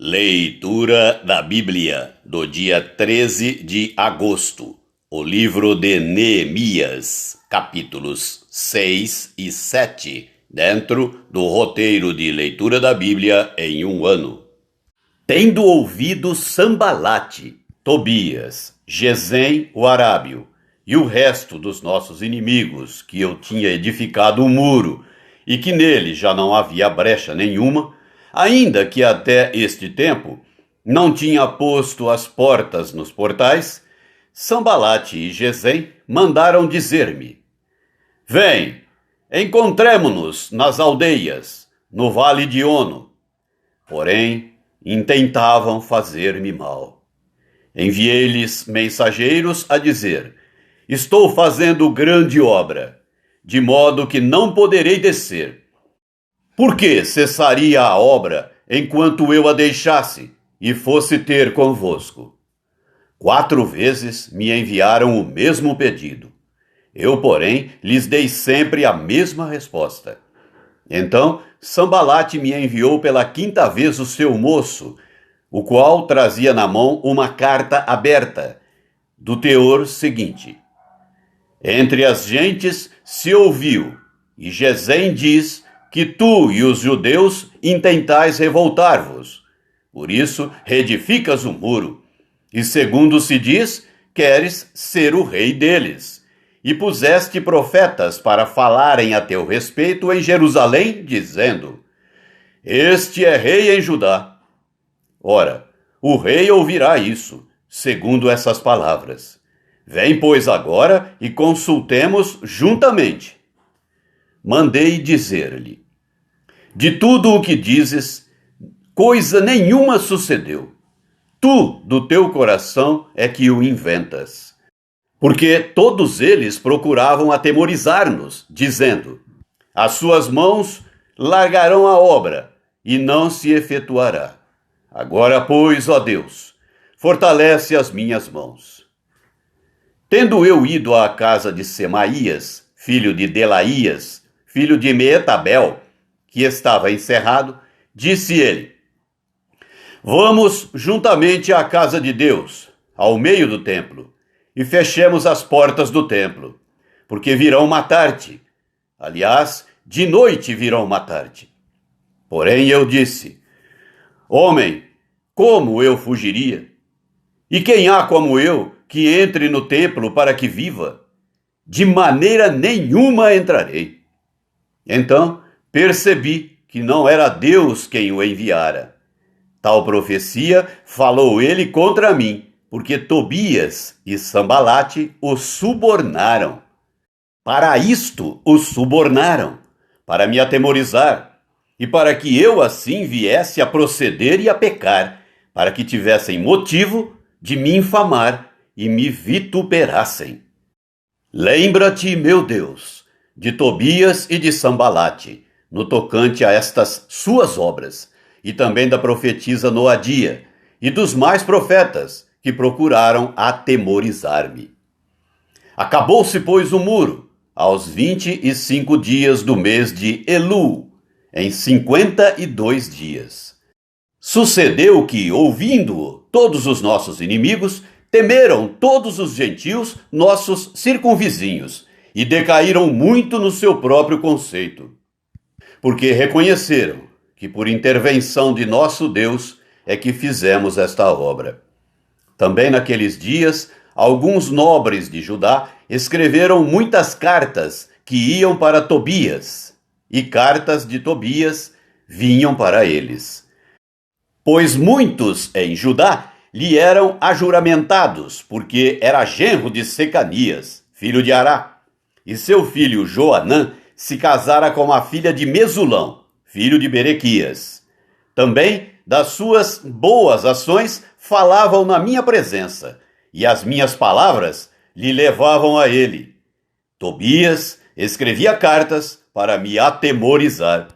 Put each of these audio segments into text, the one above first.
Leitura da Bíblia do dia 13 de agosto, o livro de Neemias, capítulos 6 e 7, dentro do roteiro de leitura da Bíblia em um ano. Tendo ouvido Sambalate, Tobias, Gesem o Arábio e o resto dos nossos inimigos que eu tinha edificado um muro e que nele já não havia brecha nenhuma, ainda que até este tempo não tinha posto as portas nos portais, Sambalate e Gesem mandaram dizer-me: Vem, encontremo-nos nas aldeias, no vale de Ono. Porém, intentavam fazer-me mal. Enviei-lhes mensageiros a dizer: Estou fazendo grande obra, de modo que não poderei descer. Por que cessaria a obra enquanto eu a deixasse e fosse ter convosco? 4 vezes me enviaram o mesmo pedido. Eu, porém, lhes dei sempre a mesma resposta. Então, Sambalate me enviou pela 5ª vez o seu moço, o qual trazia na mão uma carta aberta, do teor seguinte: Entre as gentes se ouviu, e Gesem diz que tu e os judeus intentais revoltar-vos. Por isso, reedificas o muro, e segundo se diz, queres ser o rei deles. E puseste profetas para falarem a teu respeito em Jerusalém, dizendo: Este é rei em Judá. Ora, o rei ouvirá isso, segundo essas palavras. Vem, pois, agora e consultemos juntamente. Mandei dizer-lhe: De tudo o que dizes, coisa nenhuma sucedeu. Tu, do teu coração, é que o inventas. Porque todos eles procuravam atemorizar-nos, dizendo: As suas mãos largarão a obra, e não se efetuará. Agora, pois, ó Deus, fortalece as minhas mãos. Tendo eu ido à casa de Semaías, filho de Delaías, filho de Meetabel, que estava encerrado, disse ele: Vamos juntamente à casa de Deus, ao meio do templo, e fechemos as portas do templo, porque virão matar-te. Aliás, de noite virão matar-te. Porém eu disse: Homem, como eu fugiria? E quem há como eu que entre no templo para que viva? De maneira nenhuma entrarei. Então percebi que não era Deus quem o enviara. Tal profecia falou ele contra mim, porque Tobias e Sambalate o subornaram. Para isto o subornaram, para me atemorizar, e para que eu assim viesse a proceder e a pecar, para que tivessem motivo de me infamar e me vituperassem. Lembra-te, meu Deus, de Tobias e de Sambalate, no tocante a estas suas obras, e também da profetisa Noadia, e dos mais profetas, que procuraram atemorizar-me. Acabou-se, pois, o muro, aos 25 dias do mês de Elul, em 52 dias. Sucedeu que, ouvindo-o, todos os nossos inimigos temeram todos os gentios, nossos circunvizinhos, e decaíram muito no seu próprio conceito, porque reconheceram que por intervenção de nosso Deus é que fizemos esta obra. Também naqueles dias, alguns nobres de Judá escreveram muitas cartas que iam para Tobias, e cartas de Tobias vinham para eles. Pois muitos em Judá lhe eram ajuramentados, porque era genro de Secanias, filho de Ará, e seu filho Joanã se casara com a filha de Mesulão, filho de Berequias. Também das suas boas ações falavam na minha presença, e as minhas palavras lhe levavam a ele. Tobias escrevia cartas para me atemorizar.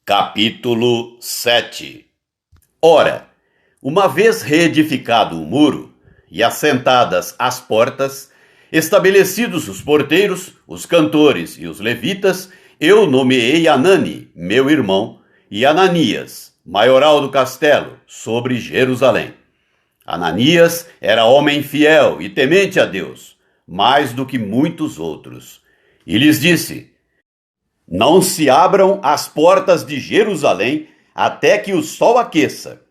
Capítulo 7. Ora, uma vez reedificado o muro, e assentadas as portas, estabelecidos os porteiros, os cantores e os levitas, eu nomeei Anani, meu irmão, e Ananias, maioral do castelo, sobre Jerusalém. Ananias era homem fiel e temente a Deus, mais do que muitos outros. E lhes disse: não se abram as portas de Jerusalém até que o sol aqueça.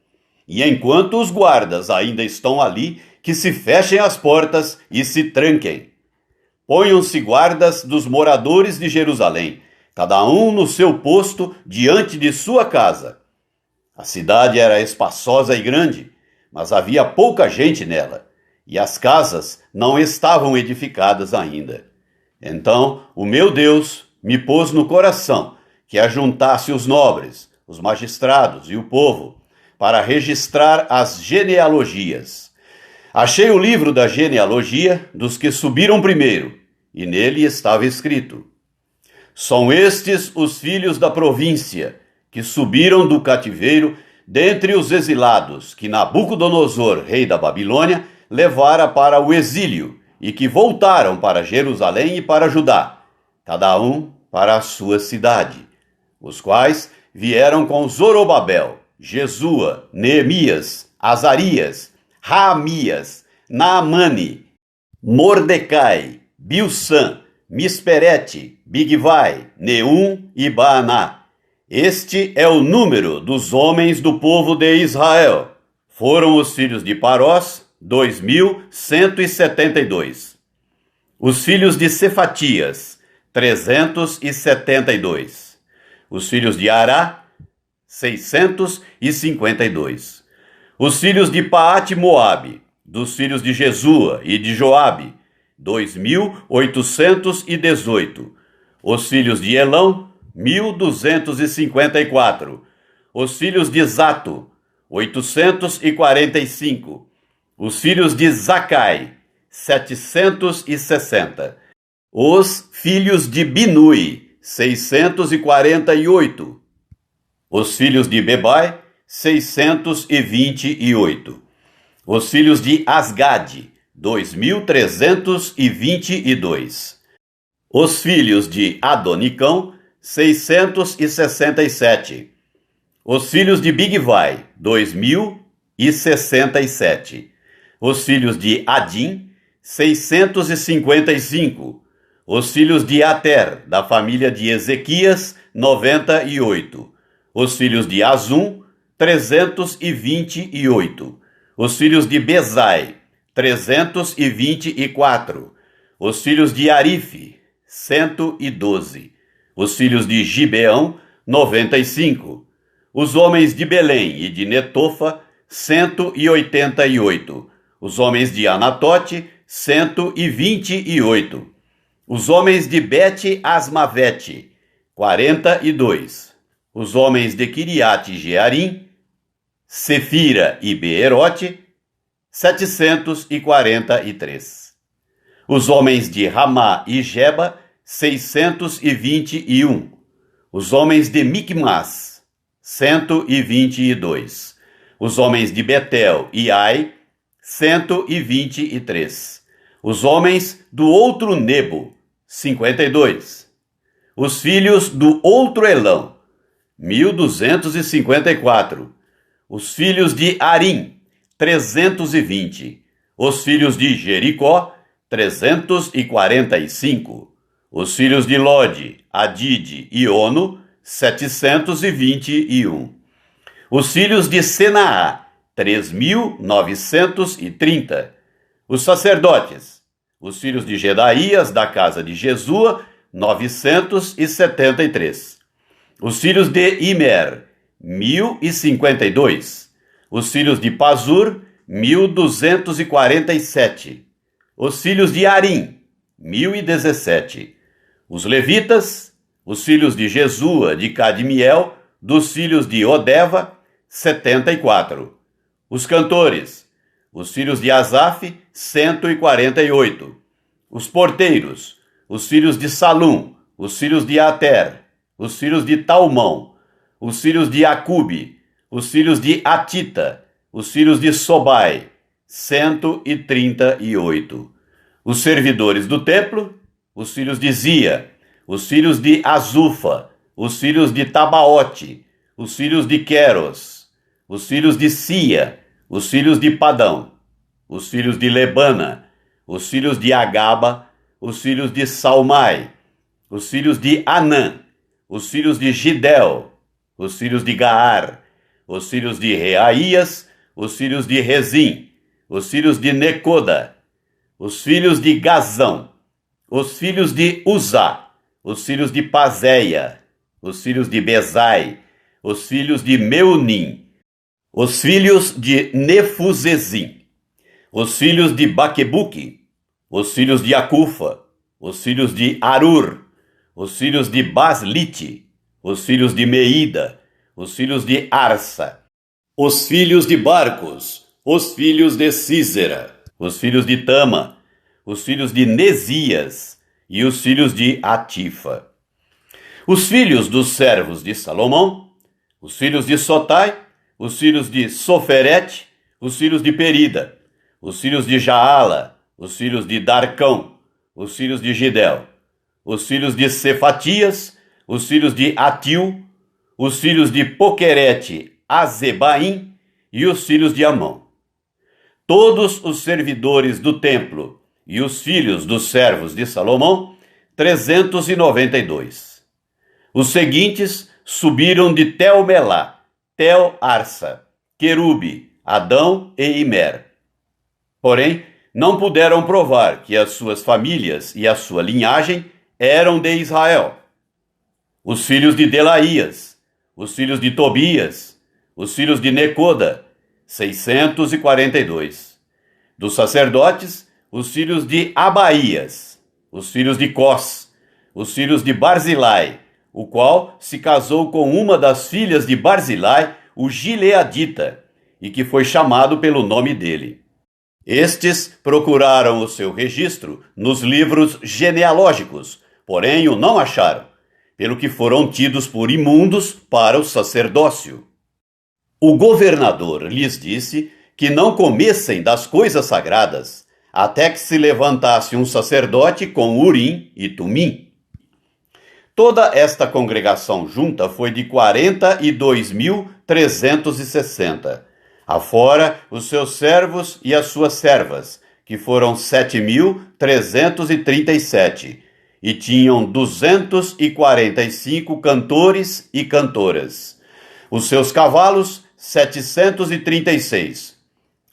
E enquanto os guardas ainda estão ali, que se fechem as portas e se tranquem. Ponham-se guardas dos moradores de Jerusalém, cada um no seu posto diante de sua casa. A cidade era espaçosa e grande, mas havia pouca gente nela, e as casas não estavam edificadas ainda. Então o meu Deus me pôs no coração que ajuntasse os nobres, os magistrados e o povo, para registrar as genealogias. Achei o livro da genealogia dos que subiram primeiro, e nele estava escrito: são estes os filhos da província, que subiram do cativeiro dentre os exilados que Nabucodonosor, rei da Babilônia, levara para o exílio, e que voltaram para Jerusalém e para Judá, cada um para a sua cidade, os quais vieram com Zorobabel, Jesua, Neemias, Azarias, Raamias, Naamane, Mordecai, Bilsan, Misperete, Bigvai, Neum e Baaná. Este é o número dos homens do povo de Israel. Foram os filhos de Parós, 2.172. Os filhos de Cefatias, 372. Os filhos de Ará, 652. Os filhos de Paate-Moabe, dos filhos de Jesua e de Joabe, 2.818. Os filhos de Elão, 1.254. Os filhos de Zato, 845. Os filhos de Zacai, 760. Os filhos de Binui, 648. Os filhos de Bebai, 628. Os filhos de Asgade, 2.322. Os filhos de Adonicão, 667. Os filhos de Bigvai, 2.067. Os filhos de Adim, 655. Os filhos de Ater, da família de Ezequias, 98. Os filhos de Azum, 328. Os filhos de Bezai, 324. Os filhos de Arife, 112. Os filhos de Gibeão, 95. Os homens de Belém e de Netofa, 188. Os homens de Anatote, 128. Os homens de Bet-Asmavete, 42. Os homens de Quiriate-Jearim, Sefira e Beerote, 743. Os homens de Ramá e Geba, 621. Os homens de Micmas, 122. Os homens de Betel e Ai, 123. Os homens do outro Nebo, 52. Os filhos do outro Elão, 1.254. Os filhos de Arim, 320. Os filhos de Jericó, 345. Os filhos de Lode, Adide e Ono, 721. Os filhos de Senaá, 3.930. Os sacerdotes, os filhos de Gedaías, da casa de Jesua, 973. Os filhos de Imer, 1.052. Os filhos de Pazur, 1.247. Os filhos de Arim, 1.017. Os levitas, os filhos de Jesua, de Cadmiel, dos filhos de Odeva, 74. Os cantores, os filhos de Asaf, 148. Os porteiros, os filhos de Salum, os filhos de Ater, os filhos de Talmão, os filhos de Acube, os filhos de Atita, os filhos de Sobai, 138. Os servidores do templo, os filhos de Zia, os filhos de Azufa, os filhos de Tabaote, os filhos de Queros, os filhos de Sia, os filhos de Padão, os filhos de Lebana, os filhos de Agaba, os filhos de Salmai, os filhos de Anã, os filhos de Gidel, os filhos de Gaar, os filhos de Reaías, os filhos de Rezim, os filhos de Necoda, os filhos de Gazão, os filhos de Uzá, os filhos de Pazéia, os filhos de Bezai, os filhos de Meunim, os filhos de Nefuzezim, os filhos de Baquebuque, os filhos de Acufa, os filhos de Arur, os filhos de Baslite, os filhos de Meida, os filhos de Arsa, os filhos de Barcos, os filhos de Císera, os filhos de Tama, os filhos de Nesias e os filhos de Atifa. Os filhos dos servos de Salomão, os filhos de Sotai, os filhos de Soferete, os filhos de Perida, os filhos de Jaala, os filhos de Darcão, os filhos de Gidel, os filhos de Cefatias, os filhos de Atil, os filhos de Poquerete Azebaim e os filhos de Amon. Todos os servidores do templo e os filhos dos servos de Salomão, 392. Os seguintes subiram de Tel-Melá, Tel-Arsa, Querube, Adão e Imer. Porém, não puderam provar que as suas famílias e a sua linhagem eram de Israel. Os filhos de Delaías, os filhos de Tobias, os filhos de Necoda, 642. Dos sacerdotes, os filhos de Abaías, os filhos de Cós, os filhos de Barzilai, o qual se casou com uma das filhas de Barzilai, o Gileadita, e que foi chamado pelo nome dele. Estes procuraram o seu registro nos livros genealógicos, porém o não acharam, pelo que foram tidos por imundos para o sacerdócio. O governador lhes disse que não comessem das coisas sagradas, até que se levantasse um sacerdote com Urim e Tumim. Toda esta congregação junta foi de 42.360, afora os seus servos e as suas servas, que foram 7.337, e tinham 245 cantores e cantoras. Os seus cavalos, 736.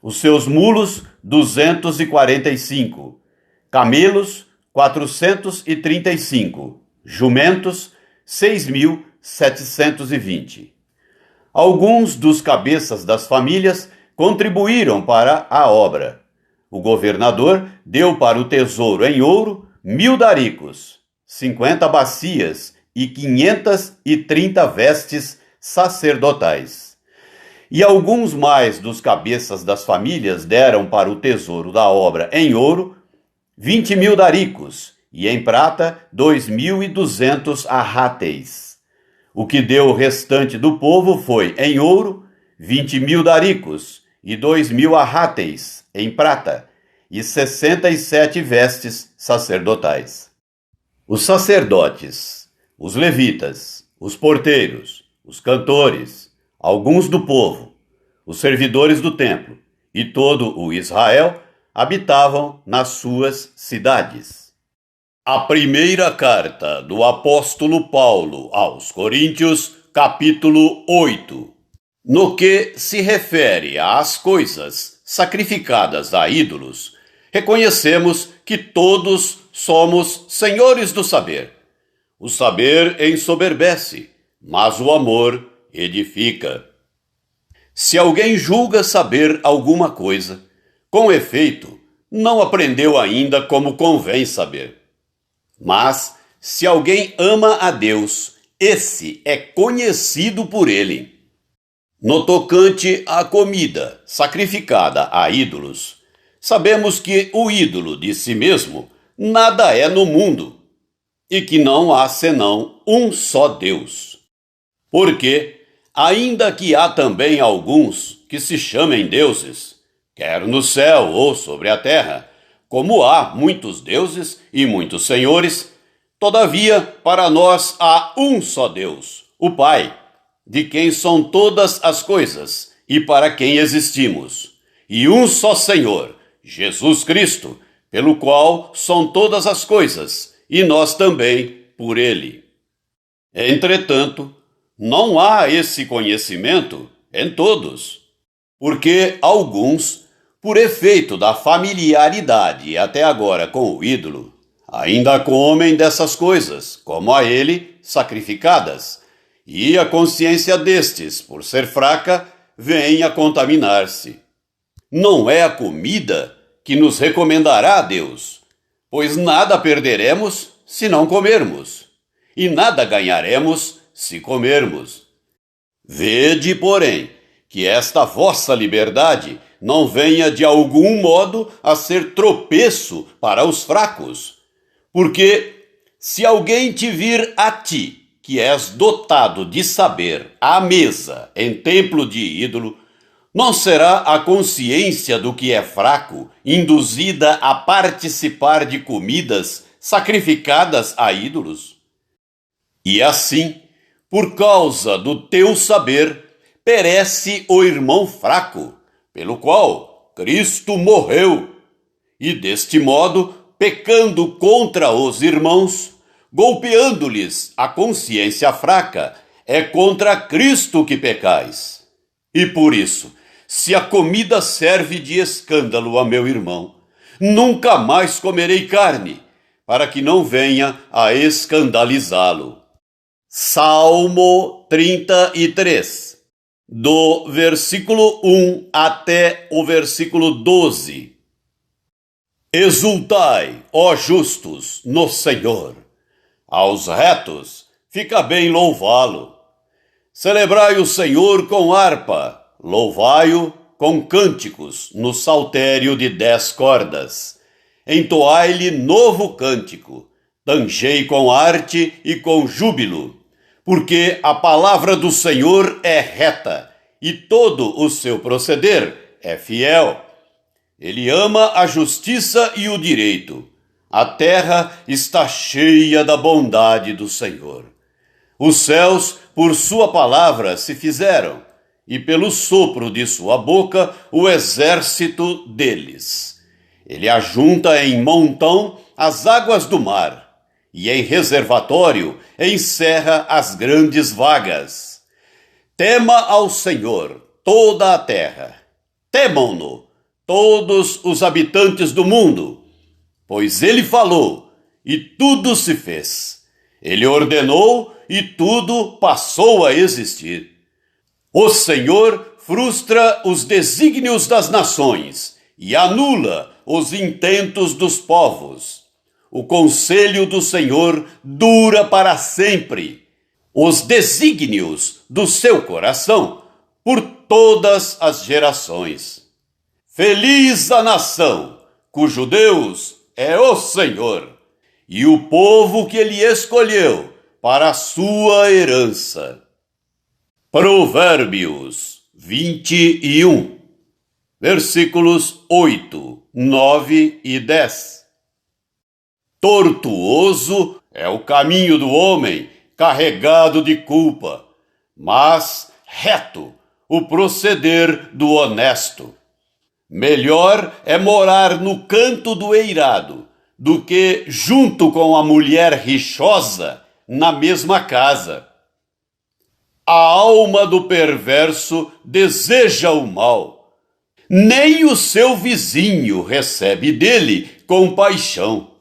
Os seus mulos, 245. Camelos, 435. Jumentos, 6.720. Alguns dos cabeças das famílias contribuíram para a obra. O governador deu para o tesouro em ouro 1.000 daricos, 50 bacias e 530 vestes sacerdotais. E alguns mais dos cabeças das famílias deram para o tesouro da obra em ouro 20.000 daricos e em prata 2.200 arráteis. O que deu o restante do povo foi, em ouro, 20.000 daricos e 2.000 arráteis em prata e 67 vestes sacerdotais. Os sacerdotes, os levitas, os porteiros, os cantores, alguns do povo, os servidores do templo e todo o Israel habitavam nas suas cidades. A primeira carta do apóstolo Paulo aos Coríntios, capítulo 8. No que se refere às coisas sacrificadas a ídolos, reconhecemos que todos somos senhores do saber. O saber ensoberbece, mas o amor edifica. Se alguém julga saber alguma coisa, com efeito, não aprendeu ainda como convém saber. Mas, se alguém ama a Deus, esse é conhecido por ele. No tocante à comida sacrificada a ídolos, sabemos que o ídolo de si mesmo nada é no mundo, e que não há senão um só Deus. Porque, ainda que há também alguns que se chamem deuses, quer no céu ou sobre a terra, como há muitos deuses e muitos senhores, todavia para nós há um só Deus, o Pai, de quem são todas as coisas e para quem existimos, e um só Senhor, Jesus Cristo, pelo qual são todas as coisas, e nós também por ele. Entretanto, não há esse conhecimento em todos, porque alguns, por efeito da familiaridade até agora com o ídolo, ainda comem dessas coisas, como a ele, sacrificadas, e a consciência destes, por ser fraca, vem a contaminar-se. Não é a comida que nos recomendará a Deus, pois nada perderemos se não comermos, e nada ganharemos se comermos. Vede, porém, que esta vossa liberdade não venha de algum modo a ser tropeço para os fracos, porque se alguém te vir a ti, que és dotado de saber, à mesa em templo de ídolo, não será a consciência do que é fraco induzida a participar de comidas sacrificadas a ídolos? E assim, por causa do teu saber, perece o irmão fraco, pelo qual Cristo morreu, e deste modo, pecando contra os irmãos, golpeando-lhes a consciência fraca, é contra Cristo que pecais. E por isso, se a comida serve de escândalo a meu irmão, nunca mais comerei carne, para que não venha a escandalizá-lo. Salmo 33, do versículo 1 até o versículo 12. Exultai, ó justos, no Senhor. Aos retos fica bem louvá-lo. Celebrai o Senhor com harpa, louvai-o com cânticos no saltério de 10 cordas. Entoai-lhe novo cântico, tangei com arte e com júbilo, porque a palavra do Senhor é reta e todo o seu proceder é fiel. Ele ama a justiça e o direito. A terra está cheia da bondade do Senhor. Os céus, por sua palavra, se fizeram, e pelo sopro de sua boca, o exército deles. Ele ajunta em montão as águas do mar, e em reservatório encerra as grandes vagas. Tema ao Senhor toda a terra. Temam-no todos os habitantes do mundo, pois ele falou, e tudo se fez. Ele ordenou, e tudo passou a existir. O Senhor frustra os desígnios das nações e anula os intentos dos povos. O conselho do Senhor dura para sempre, os desígnios do seu coração por todas as gerações. Feliz a nação, cujo Deus é o Senhor, e o povo que ele escolheu para a sua herança. Provérbios 21, versículos 8, 9 e 10. Tortuoso é o caminho do homem carregado de culpa, mas reto o proceder do honesto. Melhor é morar no canto do eirado do que junto com a mulher rixosa na mesma casa. A alma do perverso deseja o mal, nem o seu vizinho recebe dele compaixão.